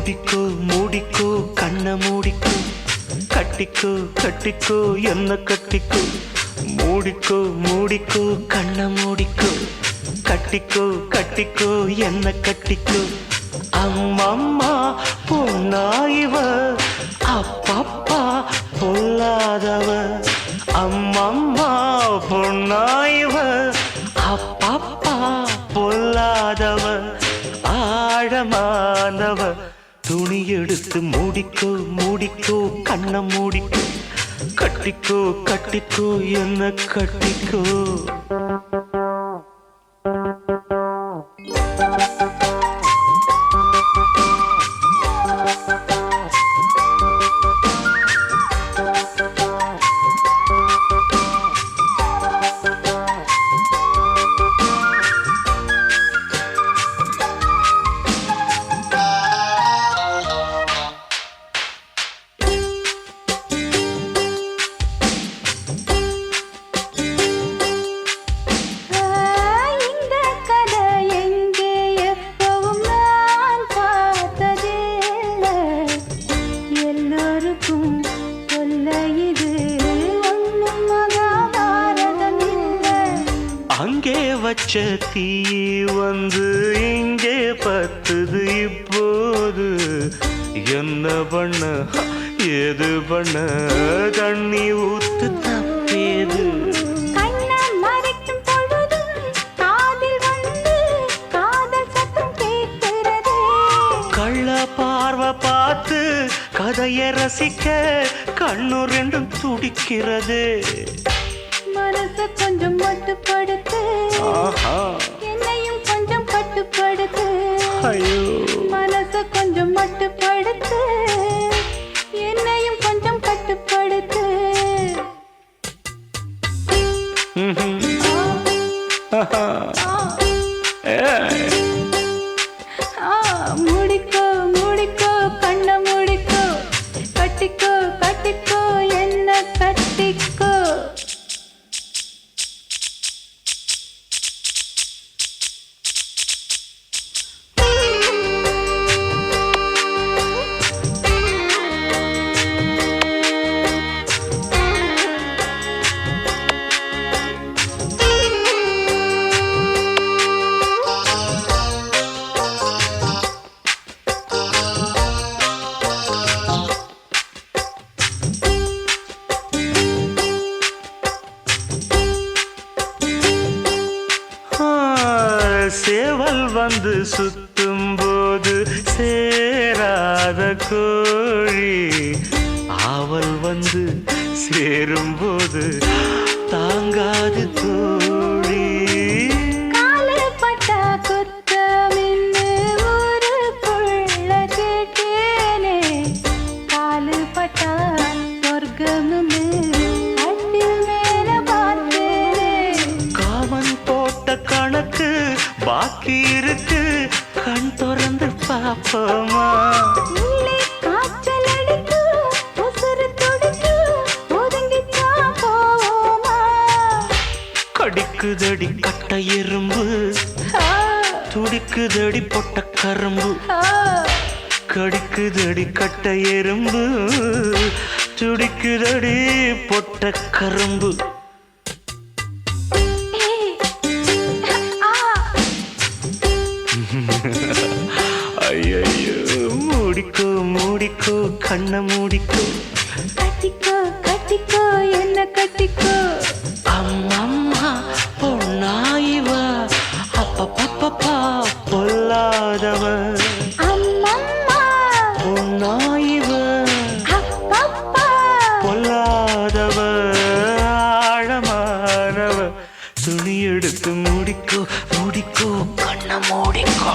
மூடிக்கோ மூடிக்கோ கண்ண மூடிக்கோ கட்டிக்கோ கட்டிக்கோ என்ன கட்டிக்கோ மூடிக்கோ மூடிக்கோ கண்ண மூடிக்கோ கட்டிக்கோ கட்டிக்கோ என்ன கட்டிக்கோ அம்மம்மா பொன்னாயிவ அப்பப்பா பொல்லாதவ அம்மம்மா பொன்னாயிவ அப்பப்பா பொல்லாதவ ஆழமானவ துணி எடுத்து மூடிக்கோ மூடிக்கோ கண்ண மூடிக்கோ கட்டிக்கோ கட்டிக்கோ என்ன கட்டிக்கோ அங்கே வச்ச தீ வந்து இங்கே பத்துது இப்போது என்ன பண்ண ஏது பண்ண தண்ணி ஊத்து தப்பேது கள்ள பார்வை பார்த்து கதையை ரசிக்க கண்ணு ரெண்டும் துடிக்கிறது மனச கொஞ்சம் மட்டுப்படுத்து என்னையும் கொஞ்சம் கட்டுப்படுத்து மனச கொஞ்சம் மட்டுப்படுத்து என்னையும் கொஞ்சம் கட்டுப்படுத்து மூடிக்கோ மூடிக்கோ கண்ண மூடிக்கோ கட்டிக்கோ கட்டிக்கோ என்ன கட்டிக்கோ சேவல் வந்து சுத்தும் போது சேராத கோழி ஆவல் வந்து சேரும் போது தாங்காது தோழி காலப்பட்டா குத்தமின்னு ஊருக்குள்ள கேட்டேனே காலுப்பட்டா சொர்க்கமுன்னு கட்டில் மேல பார்த்தேனே காமன் போட்ட கணக்கு பாக்கி இருக்கு கண் திறந்து பாப்போமா காய்ச்சல் அடிக்கு உசுறு துடிக்கு ஒதுங்கிச்சா போவோமா கடிக்குதடி கட்ட எறும்பு துடிக்குதடி பொட்ட கரும்பு கடிக்குதடி கட்ட எறும்பு துடிக்குதடி பொட்ட கரும்பு ஐயோ மூடிக்கோ மூடிக்கோ கண்ண மூடிக்கோ கட்டிக்கோ கட்டிக்கோ என்ன கட்டிக்கோ அம்மம்மா பொன்னாயிவ அப்பப்பப்பா பொல்லாதவ அம்மம்மா பொன்னாயிவ அப்பப்பா பொல்லாதவ ஆழமானவ துணி எடுத்து மூடிக்கோ மூடிக்கோ கண்ண மூடிக்கோ